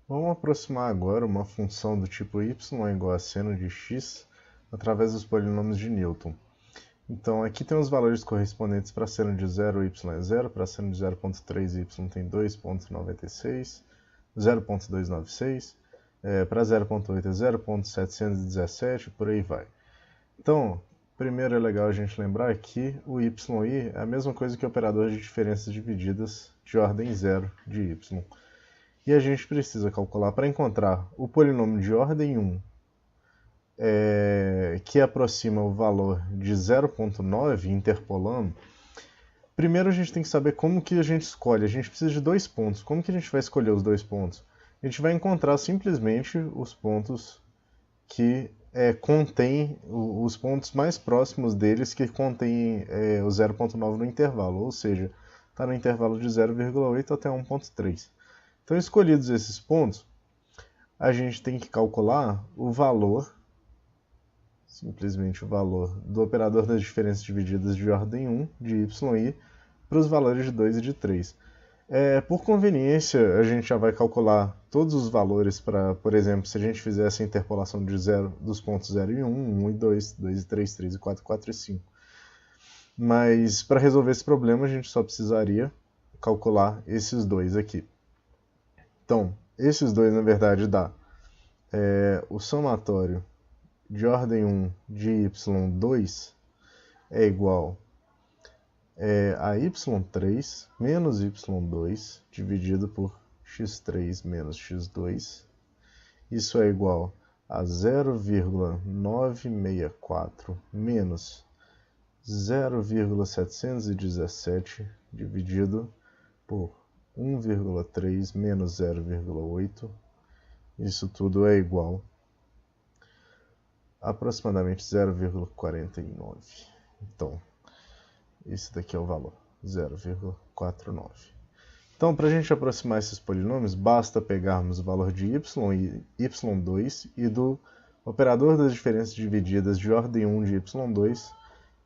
Vamos aproximar agora uma função do tipo y é igual a seno de x através dos polinômios de Newton. Então aqui tem os valores correspondentes para seno de 0, y é 0, para seno de 0.3, y tem 2.96, 0.296, para 0.8 é 0.717, por aí vai. Então, primeiro é legal a gente lembrar que o yi é a mesma coisa que o operador de diferenças divididas de ordem zero de y. E a gente precisa calcular para encontrar o polinômio de ordem 1 que aproxima o valor de 0.9 interpolando. Primeiro a gente tem que saber como que a gente escolhe. A gente precisa de 2 pontos. Como que a gente vai escolher os 2 pontos? A gente vai encontrar simplesmente os pontos que contêm, os pontos mais próximos deles que contêm o 0.9 no intervalo, ou seja, está no intervalo de 0,8 até 1.3. Então, escolhidos esses pontos, a gente tem que calcular o valor, simplesmente o valor do operador das diferenças divididas de ordem 1, de y, para os valores de 2 e de 3. Por conveniência, a gente já vai calcular todos os valores para, por exemplo, se a gente fizer essa interpolação de dos pontos 0 e 1, 1 e 2, 2 e 3, 3 e 4, 4 e 5. Mas, para resolver esse problema, a gente só precisaria calcular esses dois aqui. Então, esses dois, na verdade, dá o somatório de ordem 1 de y2 é igual a y3 menos y2 dividido por x3 menos x2. Isso é igual a 0,964 menos 0,717 dividido por 1,3 menos 0,8. Isso tudo é igual a aproximadamente 0,49. Então, esse daqui é o valor, 0,49. Então, para a gente aproximar esses polinômios, basta pegarmos o valor de y e y2 e do operador das diferenças divididas de ordem 1 de y2,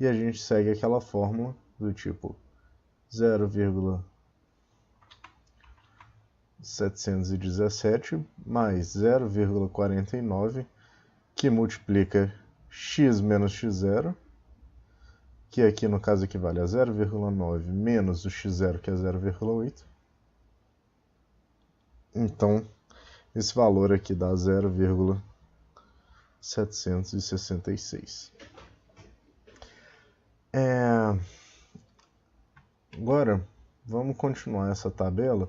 e a gente segue aquela fórmula do tipo 0,717 mais 0,49, que multiplica x menos x0, que aqui no caso equivale a 0,9 menos o x0, que é 0,8. Então, esse valor aqui dá 0,766. Agora, vamos continuar essa tabela.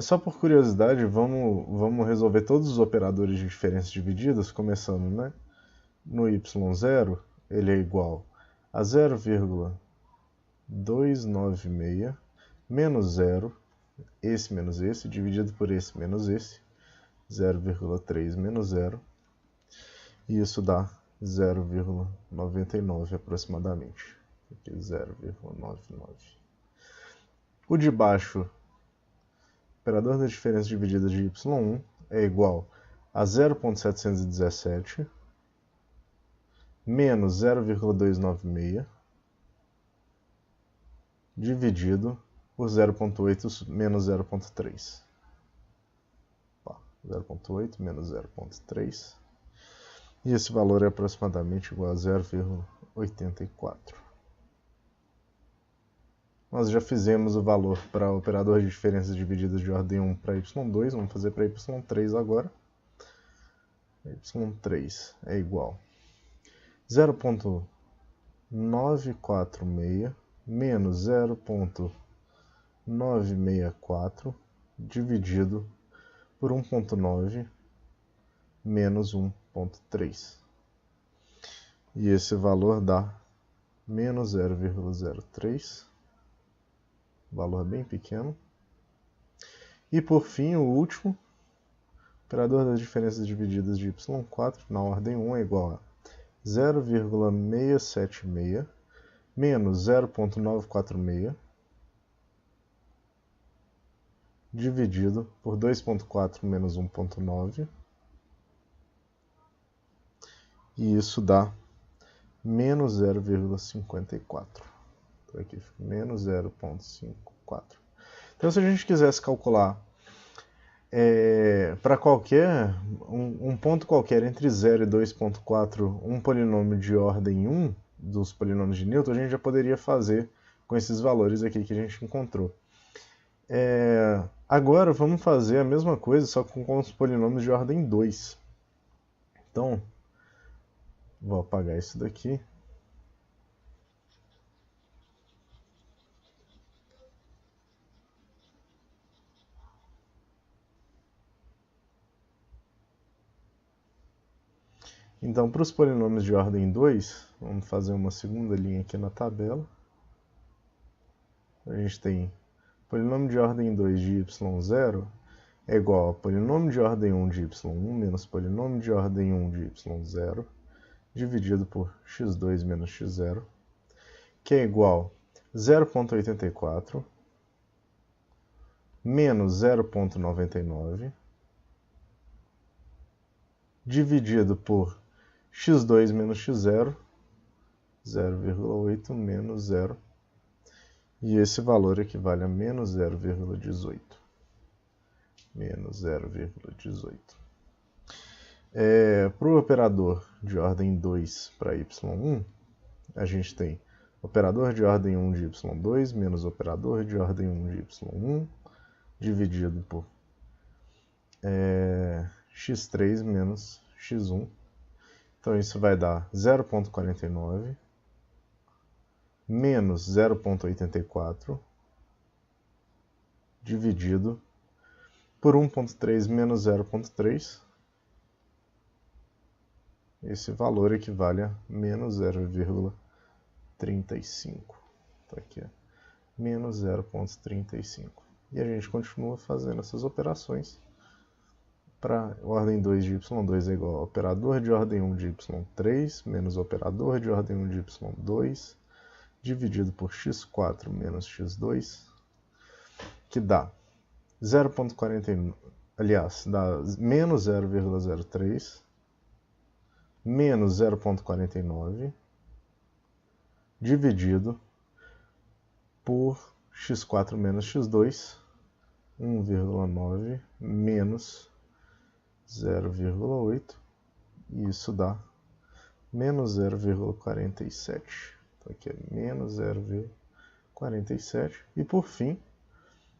Só por curiosidade, vamos resolver todos os operadores de diferenças divididas, começando, né? No y0, ele é igual a 0,296 menos 0, esse menos esse, dividido por esse menos esse, 0,3 menos 0, e isso dá 0,99 aproximadamente. Aqui 0,99. O de baixo, operador das diferenças divididas de y1 é igual a 0,717 menos 0,296 dividido por 0,8 menos 0,3. 0,8 menos 0,3. E esse valor é aproximadamente igual a 0,84. Nós já fizemos o valor para o operador de diferenças divididas de ordem 1 para y2, vamos fazer para y3 agora. y3 é igual a 0,946 menos 0,964 dividido por 1,9 menos 1,3. E esse valor dá menos 0,03. Valor bem pequeno. E por fim, o último, operador das diferenças divididas de y4 na ordem 1 é igual a 0,676 menos 0,946 dividido por 2,4 menos 1,9, e isso dá menos 0,54. Então aqui fica menos 0,54. Então, se a gente quisesse calcular para um ponto qualquer entre 0 e 2.4, um polinômio de ordem 1 dos polinômios de Newton, a gente já poderia fazer com esses valores aqui que a gente encontrou. Agora vamos fazer a mesma coisa, só com os polinômios de ordem 2. Então, vou apagar isso daqui. Então, para os polinômios de ordem 2, vamos fazer uma segunda linha aqui na tabela. A gente tem polinômio de ordem 2 de y0 é igual a polinômio de ordem 1 de y1 menos polinômio de ordem 1 de y0 dividido por x2 menos x0, que é igual a 0,84 menos 0,99 dividido por x2 menos x0, 0,8 menos 0, e esse valor equivale a menos 0,18. Menos 0,18. Para o operador de ordem 2 para y1, a gente tem operador de ordem 1 de y2 menos operador de ordem 1 de y1 dividido por x3 menos x1. Então isso vai dar 0,49 menos 0,84 dividido por 1,3 menos 0,3. Esse valor equivale a menos 0,35. Tá aqui, menos 0,35. E a gente continua fazendo essas operações. Para ordem 2 de y2 é igual a operador de ordem 1 de y3 menos operador de ordem 1 de y2 dividido por x4 menos x2, que dá 0,49, aliás, dá menos 0,03 menos 0,49 dividido por x4 menos x2, 1,9 menos 0,8, e isso dá menos 0,47. Então aqui é menos 0,47. E por fim,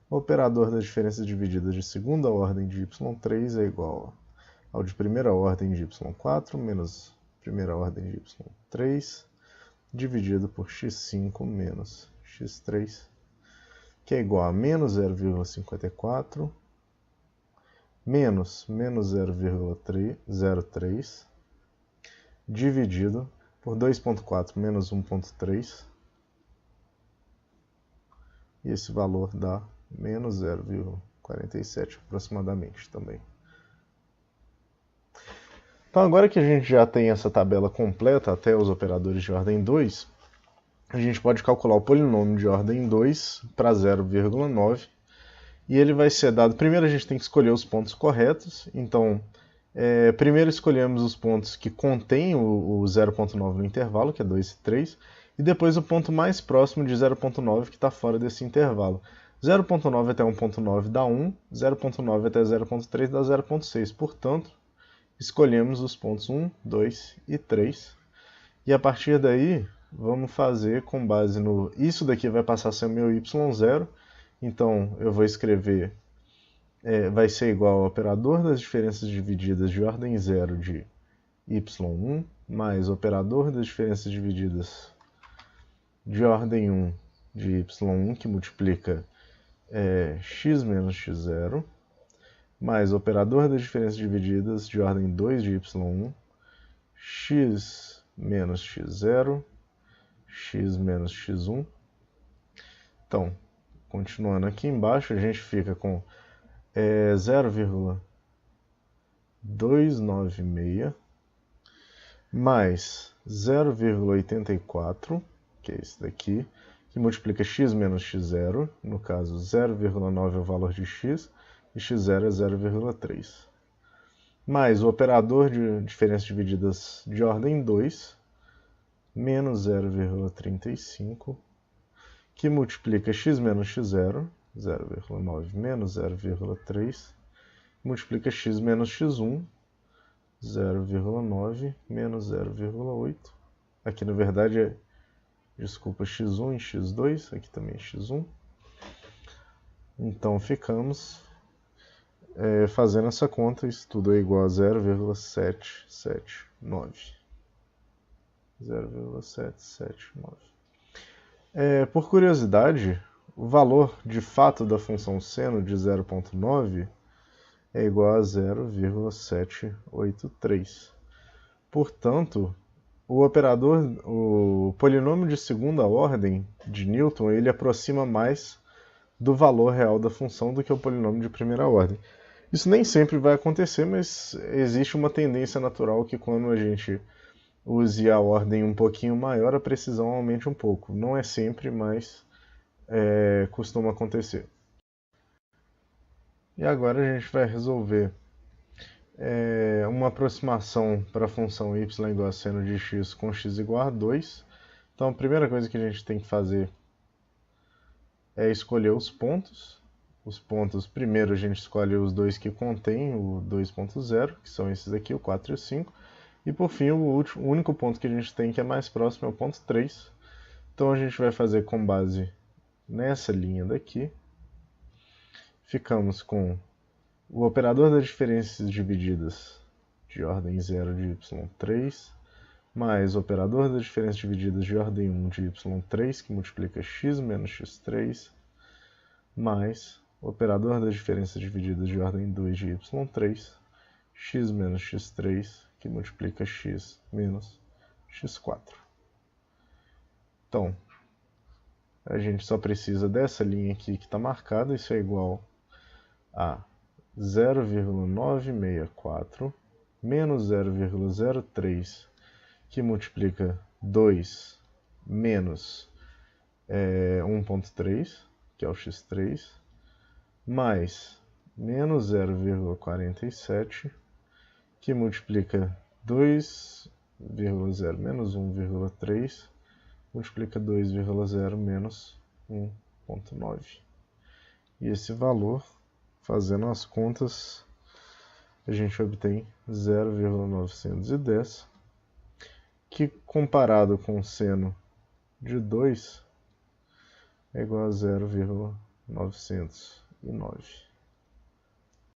o operador das diferenças divididas de segunda ordem de y3 é igual ao de primeira ordem de y4 menos primeira ordem de y3 dividido por x5 menos x3, que é igual a menos 0,54 menos 0,03 dividido por 2,4 menos 1,3, e esse valor dá menos 0,47 aproximadamente também. Então agora que a gente já tem essa tabela completa até os operadores de ordem 2, a gente pode calcular o polinômio de ordem 2 para 0,9, e ele vai ser dado... Primeiro a gente tem que escolher os pontos corretos, então primeiro escolhemos os pontos que contêm o 0,9 no intervalo, que é 2 e 3, e depois o ponto mais próximo de 0,9 que está fora desse intervalo. 0,9 até 1,9 dá 1, 0,9 até 0,3 dá 0,6, portanto, escolhemos os pontos 1, 2 e 3, e a partir daí vamos fazer com base no... Isso daqui vai passar a ser o meu y0, então eu vou escrever... vai ser igual ao operador das diferenças divididas de ordem 0 de y1, mais o operador das diferenças divididas de ordem 1 de y1, que multiplica x menos x0, mais o operador das diferenças divididas de ordem 2 de y1, x menos x0, x menos x1. Então, continuando aqui embaixo, a gente fica com 0,296 mais 0,84, que é esse daqui, que multiplica x menos x0, no caso 0,9 é o valor de x, e x0 é 0,3. Mais o operador de diferenças divididas de ordem 2, menos 0,35, que multiplica x menos x0, 0,9 menos 0,3, que multiplica x menos x1, 0,9 menos 0,8. Aqui na verdade é, desculpa, x1 e x2, aqui também é x1. Então ficamos fazendo essa conta, isso tudo é igual a 0,779. 0,779. Por curiosidade, o valor de fato da função seno de 0,9 é igual a 0,783. Portanto, o polinômio de segunda ordem de Newton, ele aproxima mais do valor real da função do que o polinômio de primeira ordem. Isso nem sempre vai acontecer, mas existe uma tendência natural que quando a gente use a ordem um pouquinho maior, a precisão aumente um pouco. Não é sempre, mas costuma acontecer. E agora a gente vai resolver uma aproximação para a função y igual a seno de x com x igual a 2. Então a primeira coisa que a gente tem que fazer é escolher os pontos. Os pontos, primeiro a gente escolhe os dois que contêm o 2.0, que são esses aqui, o 4 e o 5. E por fim, o único ponto que a gente tem que é mais próximo é o ponto 3. Então a gente vai fazer com base nessa linha daqui. Ficamos com o operador das diferenças divididas de ordem 0 de y3, mais o operador das diferenças divididas de ordem 1 de y3, que multiplica x menos x3, mais o operador das diferenças divididas de ordem 2 de y3, x menos x3, que multiplica x menos x4. Então, a gente só precisa dessa linha aqui que está marcada, isso é igual a 0,964 menos 0,03, que multiplica 2 menos 1.3, que é o x3, mais menos 0,47, que multiplica 2,0 menos 1,3, multiplica 2,0 menos 1,9. E esse valor, fazendo as contas, a gente obtém 0,910, que comparado com o seno de 2 é igual a 0,909.